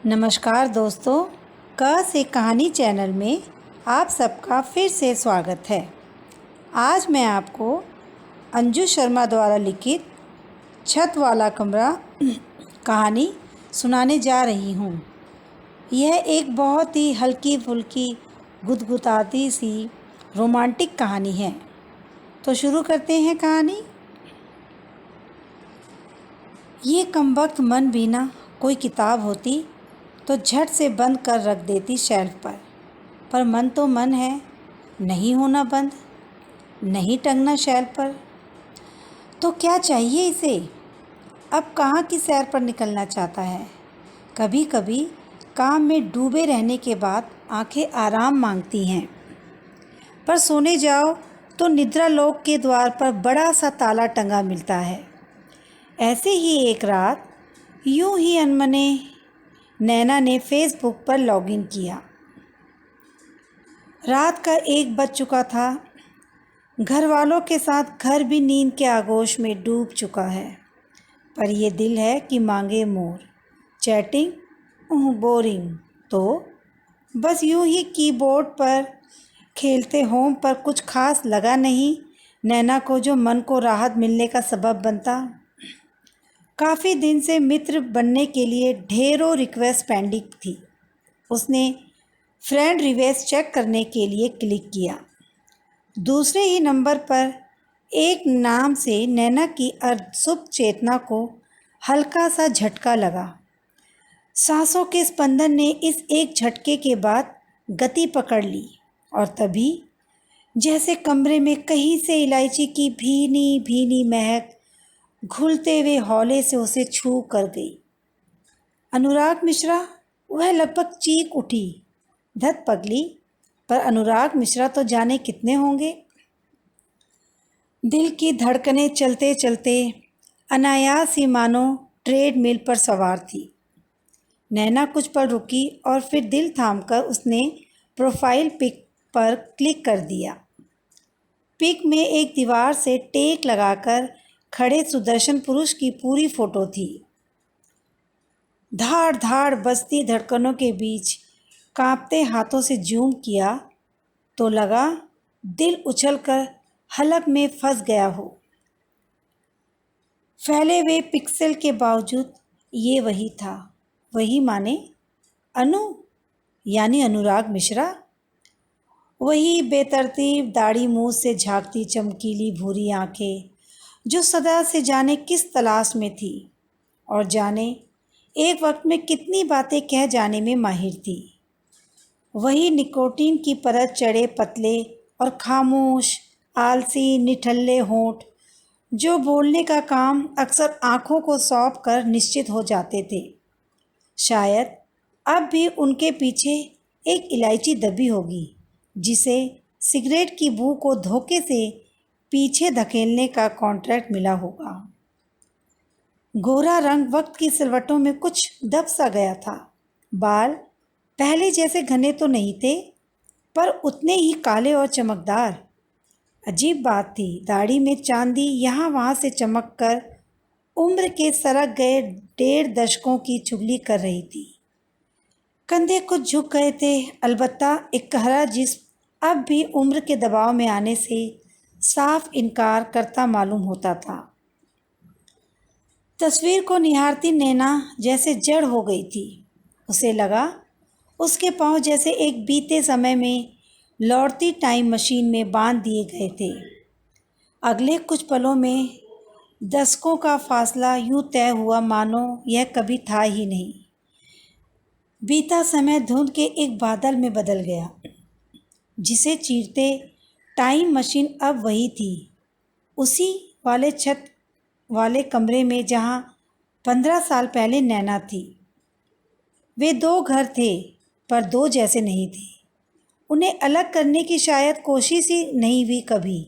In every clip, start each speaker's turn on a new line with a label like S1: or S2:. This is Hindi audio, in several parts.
S1: नमस्कार दोस्तों, क से कहानी चैनल में आप सबका फिर से स्वागत है। आज मैं आपको अंजू शर्मा द्वारा लिखित छत वाला कमरा कहानी सुनाने जा रही हूँ। यह एक बहुत ही हल्की फुल्की गुदगुदाती सी रोमांटिक कहानी है। तो शुरू करते हैं कहानी। ये कमबख्त मन भी ना कोई किताब होती तो झट से बंद कर रख देती शेल्फ पर मन तो मन है, नहीं होना बंद, नहीं टंगना शेल्फ पर। तो क्या चाहिए इसे? अब कहाँ की सैर पर निकलना चाहता है। कभी कभी काम में डूबे रहने के बाद आंखें आराम मांगती हैं, पर सोने जाओ तो निद्रा लोक के द्वार पर बड़ा सा ताला टंगा मिलता है। ऐसे ही एक रात यूं ही अनमने नैना ने फेसबुक पर लॉगिन किया। रात का 1 बज चुका था। घर वालों के साथ घर भी नींद के आगोश में डूब चुका है, पर ये दिल है कि मांगे मोर। चैटिंग बोरिंग, तो बस यूं ही कीबोर्ड पर खेलते होम पर कुछ खास लगा नहीं नैना को जो मन को राहत मिलने का सबब बनता। काफ़ी दिन से मित्र बनने के लिए ढेरों रिक्वेस्ट पेंडिंग थी। उसने फ्रेंड रिक्वेस्ट चेक करने के लिए क्लिक किया। दूसरे ही नंबर पर एक नाम से नैना की अर्धसुप्त चेतना को हल्का सा झटका लगा। सांसों के स्पंदन ने इस एक झटके के बाद गति पकड़ ली और तभी जैसे कमरे में कहीं से इलायची की भीनी भीनी महक घुलते हुए हौले से उसे छू कर गई। अनुराग मिश्रा, वह लगभग चीख उठी। धत पगली, पर अनुराग मिश्रा तो जाने कितने होंगे। दिल की धड़कनें चलते चलते अनायास ही मानो ट्रेडमिल पर सवार थी। नैना कुछ पल रुकी और फिर दिल थामकर उसने प्रोफाइल पिक पर क्लिक कर दिया। पिक में एक दीवार से टेक लगाकर खड़े सुदर्शन पुरुष की पूरी फोटो थी। धाड़ धाड़ बजती धड़कनों के बीच कांपते हाथों से जूम किया तो लगा दिल उछलकर हलक में फंस गया हो। फैले हुए पिक्सल के बावजूद ये वही था। वही माने अनु, यानी अनुराग मिश्रा। वही बेतरतीब दाढ़ी मुंह से झांकती चमकीली भूरी आंखें जो सदा से जाने किस तलाश में थी और जाने एक वक्त में कितनी बातें कह जाने में माहिर थी। वही निकोटीन की परत चढ़े पतले और खामोश आलसी निठल्ले होंठ जो बोलने का काम अक्सर आंखों को सौंप कर निश्चित हो जाते थे। शायद अब भी उनके पीछे एक इलायची दबी होगी जिसे सिगरेट की बू को धोखे से पीछे धकेलने का कॉन्ट्रैक्ट मिला होगा। गोरा रंग वक्त की सिलवटों में कुछ दब सा गया था। बाल पहले जैसे घने तो नहीं थे, पर उतने ही काले और चमकदार। अजीब बात थी, दाढ़ी में चांदी यहाँ वहाँ से चमक कर उम्र के सरक गए 1.5 दशकों की चुगली कर रही थी। कंधे कुछ झुक गए थे, अलबत्ता एक कहरा जिस्म अब भी उम्र के दबाव में आने से साफ इनकार करता मालूम होता था। तस्वीर को निहारती नैना जैसे जड़ हो गई थी। उसे लगा उसके पांव जैसे एक बीते समय में लौटती टाइम मशीन में बांध दिए गए थे। अगले कुछ पलों में दशकों का फासला यूं तय हुआ मानो यह कभी था ही नहीं। बीता समय धुंध के एक बादल में बदल गया, जिसे चीरते टाइम मशीन अब वही थी, उसी वाले छत वाले कमरे में जहां 15 साल पहले नैना थी। वे 2 घर थे, पर 2 जैसे नहीं थे। उन्हें अलग करने की शायद कोशिश ही नहीं हुई कभी,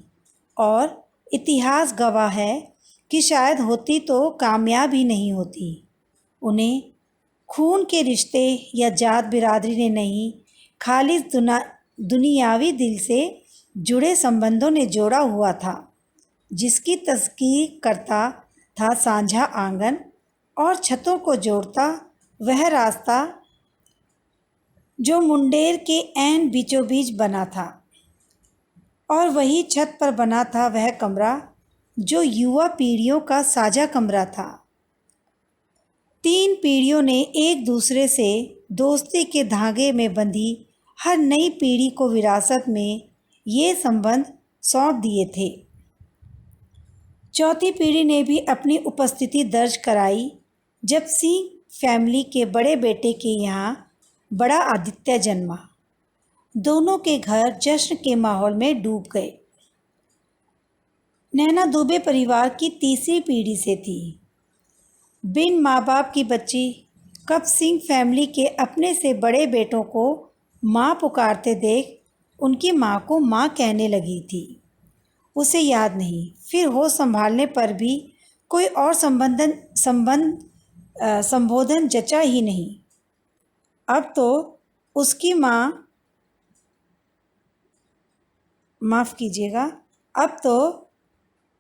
S1: और इतिहास गवाह है कि शायद होती तो कामयाब ही नहीं होती। उन्हें खून के रिश्ते या जात बिरादरी ने नहीं, खालिस दुनियावी दिल से जुड़े संबंधों ने जोड़ा हुआ था, जिसकी तस्कीर करता था साझा आंगन और छतों को जोड़ता वह रास्ता जो मुंडेर के ऐन बीचों बीच बना था, और वही छत पर बना था वह कमरा जो युवा पीढ़ियों का साझा कमरा था। 3 पीढ़ियों ने एक दूसरे से दोस्ती के धागे में बंधी हर नई पीढ़ी को विरासत में ये संबंध सौंप दिए थे। चौथी पीढ़ी ने भी अपनी उपस्थिति दर्ज कराई जब सिंह फैमिली के बड़े बेटे के यहाँ बड़ा आदित्य जन्मा। दोनों के घर जश्न के माहौल में डूब गए। नैना दुबे परिवार की तीसरी पीढ़ी से थी। बिन माँ बाप की बच्ची कब सिंह फैमिली के अपने से बड़े बेटों को माँ पुकारते देख उनकी माँ को माँ कहने लगी थी। उसे याद नहीं, फिर होश संभालने पर भी कोई और संबोधन जचा ही नहीं। अब तो उसकी माँ, माफ़ कीजिएगा, अब तो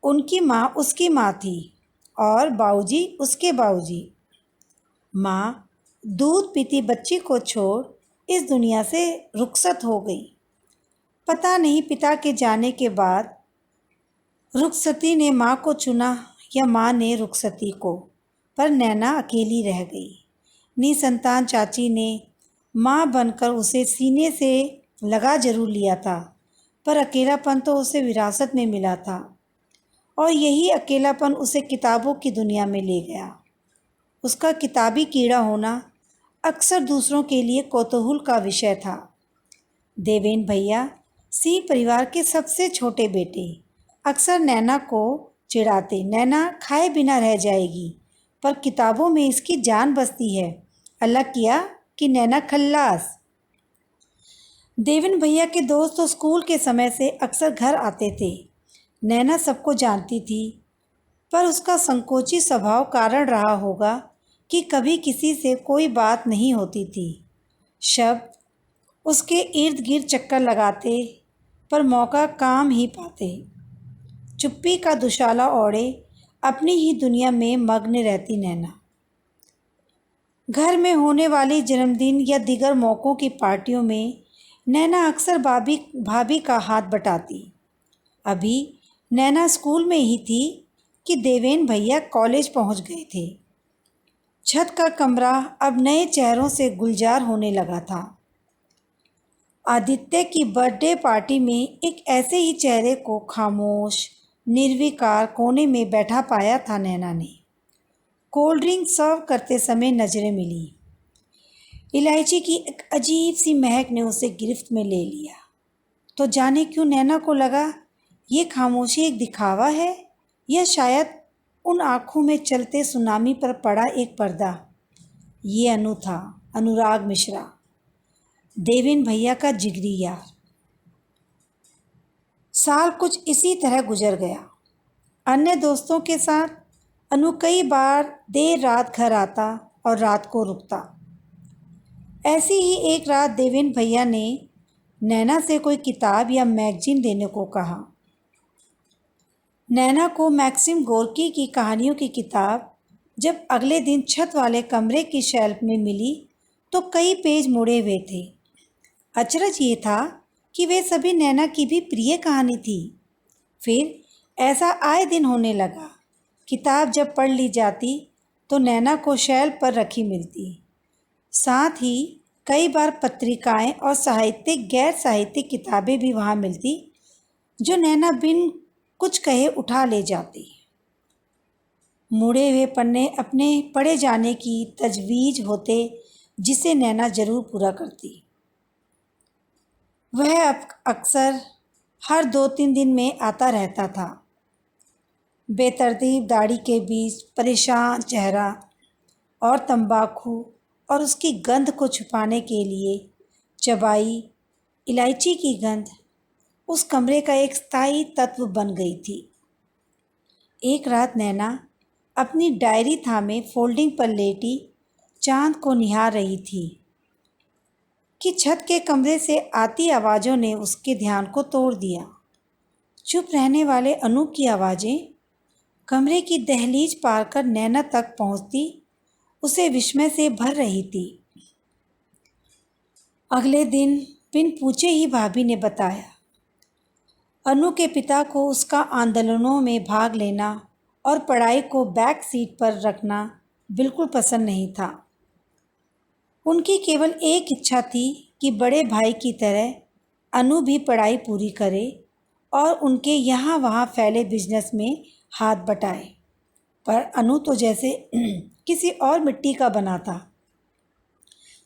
S1: उनकी माँ उसकी माँ थी और बाऊजी उसके बाऊजी। माँ दूध पीती बच्ची को छोड़ इस दुनिया से रुखसत हो गई। पता नहीं पिता के जाने के बाद रुखसती ने माँ को चुना या माँ ने रुखसती को, पर नैना अकेली रह गई। निसंतान चाची ने माँ बनकर उसे सीने से लगा जरूर लिया था, पर अकेलापन तो उसे विरासत में मिला था, और यही अकेलापन उसे किताबों की दुनिया में ले गया। उसका किताबी कीड़ा होना अक्सर दूसरों के लिए कौतूहल का विषय था। देवेन भैया सिंह परिवार के सबसे छोटे बेटे अक्सर नैना को चिढ़ाते, नैना खाए बिना रह जाएगी, पर किताबों में इसकी जान बसती है। अल्लाह किया कि नैना खल्लास। देवेन भैया के दोस्त तो स्कूल के समय से अक्सर घर आते थे। नैना सबको जानती थी, पर उसका संकोची स्वभाव कारण रहा होगा कि कभी किसी से कोई बात नहीं होती थी। शब्द उसके इर्द गिर्द चक्कर लगाते, पर मौका काम ही पाते। चुप्पी का दुशाला ओढ़े अपनी ही दुनिया में मग्न रहती नैना। घर में होने वाली जन्मदिन या दीगर मौक़ों की पार्टियों में नैना अक्सर भाभी का हाथ बटाती। अभी नैना स्कूल में ही थी कि देवेन भैया कॉलेज पहुंच गए थे। छत का कमरा अब नए चेहरों से गुलजार होने लगा था। आदित्य की बर्थडे पार्टी में एक ऐसे ही चेहरे को खामोश निर्विकार कोने में बैठा पाया था नैना ने। कोल्ड ड्रिंक सर्व करते समय नज़रें मिली। इलायची की एक अजीब सी महक ने उसे गिरफ्त में ले लिया। तो जाने क्यों नैना को लगा ये खामोशी एक दिखावा है, या शायद उन आँखों में चलते सुनामी पर पड़ा एक पर्दा। ये अनु था, अनुराग मिश्रा, देवेन भैया का जिगरी यार। साल कुछ इसी तरह गुजर गया। अन्य दोस्तों के साथ अनु कई बार देर रात घर आता और रात को रुकता। ऐसी ही एक रात देवेन भैया ने नैना से कोई किताब या मैगजीन देने को कहा। नैना को मैक्सिम गोर्की की कहानियों की किताब जब अगले दिन छत वाले कमरे की शेल्फ में मिली तो कई पेज मुड़े हुए थे। अचरज ये था कि वे सभी नैना की भी प्रिय कहानी थी। फिर ऐसा आए दिन होने लगा। किताब जब पढ़ ली जाती तो नैना को शेल्फ पर रखी मिलती। साथ ही कई बार पत्रिकाएं और साहित्यिक गैर साहित्यिक किताबें भी वहाँ मिलती, जो नैना बिन कुछ कहे उठा ले जाती। मुड़े हुए पन्ने अपने पढ़े जाने की तजवीज़ होते, जिसे नैना ज़रूर पूरा करती। वह अब अक्सर हर 2-3 दिन में आता रहता था। बेतरतीब दाढ़ी के बीच परेशान चेहरा और तंबाकू और उसकी गंध को छुपाने के लिए चबाई इलायची की गंध उस कमरे का एक स्थायी तत्व बन गई थी। एक रात नैना अपनी डायरी थामे फोल्डिंग पर लेटी चांद को निहार रही थी कि छत के कमरे से आती आवाज़ों ने उसके ध्यान को तोड़ दिया। चुप रहने वाले अनूप की आवाज़ें कमरे की दहलीज पार कर नैना तक पहुंचती उसे विस्मय से भर रही थी। अगले दिन बिन पूछे ही भाभी ने बताया, अनु के पिता को उसका आंदोलनों में भाग लेना और पढ़ाई को बैक सीट पर रखना बिल्कुल पसंद नहीं था। उनकी केवल एक इच्छा थी कि बड़े भाई की तरह अनु भी पढ़ाई पूरी करे और उनके यहाँ वहाँ फैले बिजनेस में हाथ बटाए। पर अनु तो जैसे किसी और मिट्टी का बना था।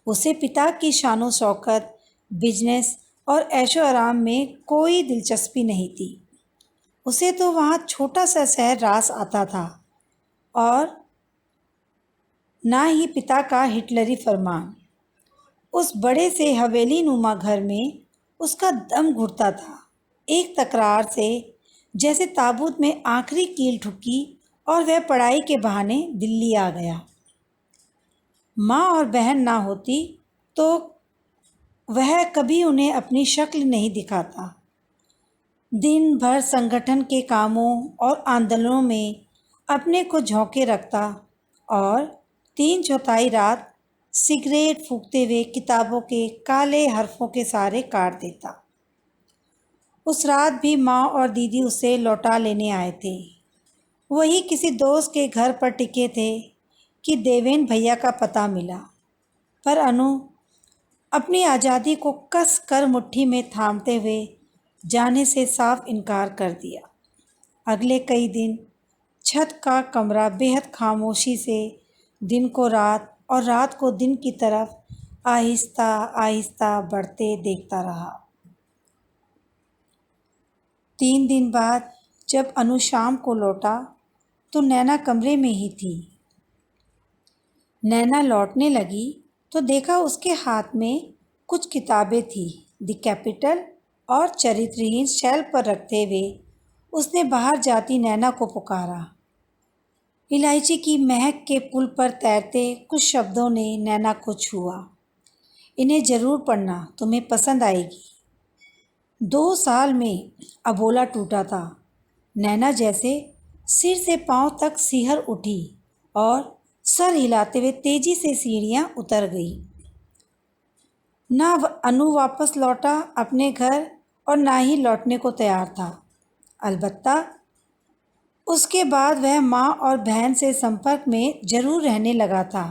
S1: उसे पिता की शानो शौकत, बिजनेस और ऐशो आराम में कोई दिलचस्पी नहीं थी। उसे तो वहाँ छोटा सा शहर रास आता था और ना ही पिता का हिटलरी फरमान। उस बड़े से हवेली नुमा घर में उसका दम घुटता था। एक तकरार से जैसे ताबूत में आखिरी कील ठुकी और वह पढ़ाई के बहाने दिल्ली आ गया। माँ और बहन ना होती तो वह कभी उन्हें अपनी शक्ल नहीं दिखाता। दिन भर संगठन के कामों और आंदोलनों में अपने को झोंके रखता और 3/4 रात सिगरेट फूंकते हुए किताबों के काले हर्फों के सहारे काट देता। उस रात भी माँ और दीदी उसे लौटा लेने आए थे। वही किसी दोस्त के घर पर टिके थे कि देवेन भैया का पता मिला। पर अनु अपनी आज़ादी को कस कर मुट्ठी में थामते हुए जाने से साफ इनकार कर दिया। अगले कई दिन छत का कमरा बेहद खामोशी से दिन को रात और रात को दिन की तरफ आहिस्ता आहिस्ता बढ़ते देखता रहा। 3 दिन बाद जब अनु शाम को लौटा तो नैना कमरे में ही थी। नैना लौटने लगी तो देखा उसके हाथ में कुछ किताबें थी। द कैपिटल और चरित्रहीन शेल्फ पर रखते हुए उसने बाहर जाती नैना को पुकारा। इलायची की महक के पुल पर तैरते कुछ शब्दों ने नैना को छुआ। इन्हें ज़रूर पढ़ना, तुम्हें पसंद आएगी। 2 साल में अबोला टूटा था। नैना जैसे सिर से पांव तक सिहर उठी और सर हिलाते हुए तेजी से सीढ़ियां उतर गई। ना अनु वापस लौटा अपने घर और ना ही लौटने को तैयार था। अलबत्ता उसके बाद वह माँ और बहन से संपर्क में जरूर रहने लगा था।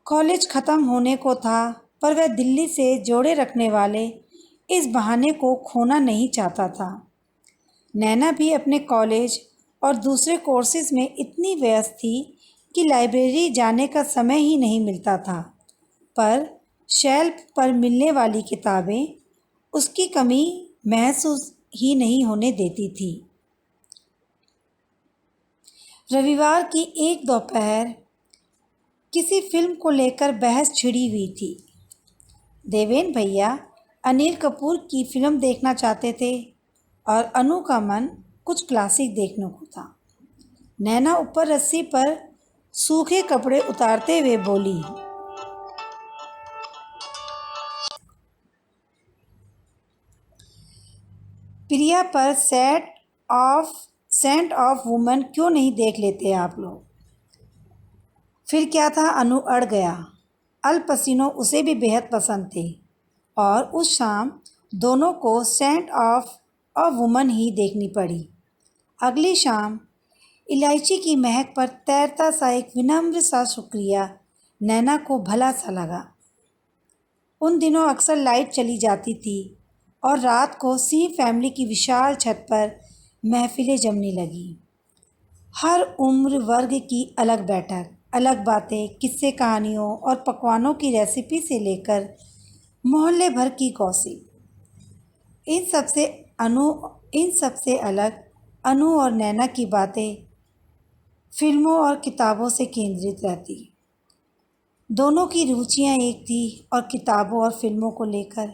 S1: कॉलेज ख़त्म होने को था पर वह दिल्ली से जोड़े रखने वाले इस बहाने को खोना नहीं चाहता था। नैना भी अपने कॉलेज और दूसरे कोर्सेज में इतनी व्यस्त थी कि लाइब्रेरी जाने का समय ही नहीं मिलता था। पर शेल्फ पर मिलने वाली किताबें उसकी कमी महसूस ही नहीं होने देती थी। रविवार की एक दोपहर किसी फिल्म को लेकर बहस छिड़ी हुई थी। देवेन भैया अनिल कपूर की फिल्म देखना चाहते थे और अनु का मन कुछ क्लासिक देखने को था। नैना ऊपर रस्सी पर सूखे कपड़े उतारते हुए बोली, प्रिया पर सेंट ऑफ वुमन क्यों नहीं देख लेते आप लोग। फिर क्या था, अनु अड़ गया। अल पसीनो उसे भी बेहद पसंद थे और उस शाम दोनों को सेंट ऑफ अ वुमन ही देखनी पड़ी। अगली शाम इलायची की महक पर तैरता सा एक विनम्र सा शुक्रिया नैना को भला सा लगा। उन दिनों अक्सर लाइट चली जाती थी और रात को सी फैमिली की विशाल छत पर महफिलें जमने लगी। हर उम्र वर्ग की अलग बैठक, अलग बातें, किस्से कहानियों और पकवानों की रेसिपी से लेकर मोहल्ले भर की गॉसिप। इन सबसे अलग अनु और नैना की बातें फिल्मों और किताबों से केंद्रित रहती। दोनों की रुचियां एक थी और किताबों और फिल्मों को लेकर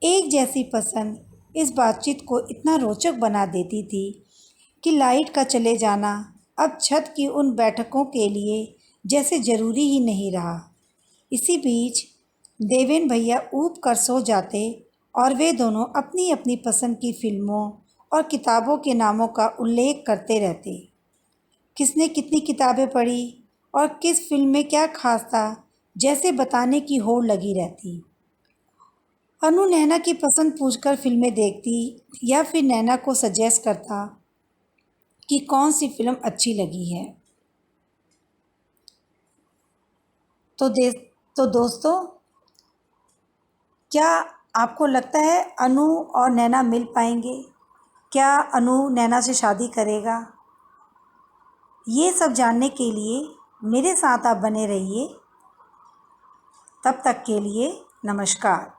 S1: एक जैसी पसंद इस बातचीत को इतना रोचक बना देती थी कि लाइट का चले जाना अब छत की उन बैठकों के लिए जैसे ज़रूरी ही नहीं रहा। इसी बीच देवेन भैया ऊब कर सो जाते और वे दोनों अपनी अपनी पसंद की फिल्मों और किताबों के नामों का उल्लेख करते रहते। किसने कितनी किताबें पढ़ी और किस फिल्म में क्या खास था, जैसे बताने की होड़ लगी रहती। अनु नैना की पसंद पूछकर फिल्में देखती या फिर नैना को सजेस्ट करता कि कौन सी फिल्म अच्छी लगी है। तो दे तो दोस्तों, क्या आपको लगता है अनु और नैना मिल पाएंगे? क्या अनु नैना से शादी करेगा? ये सब जानने के लिए मेरे साथ आप बने रहिए। तब तक के लिए नमस्कार।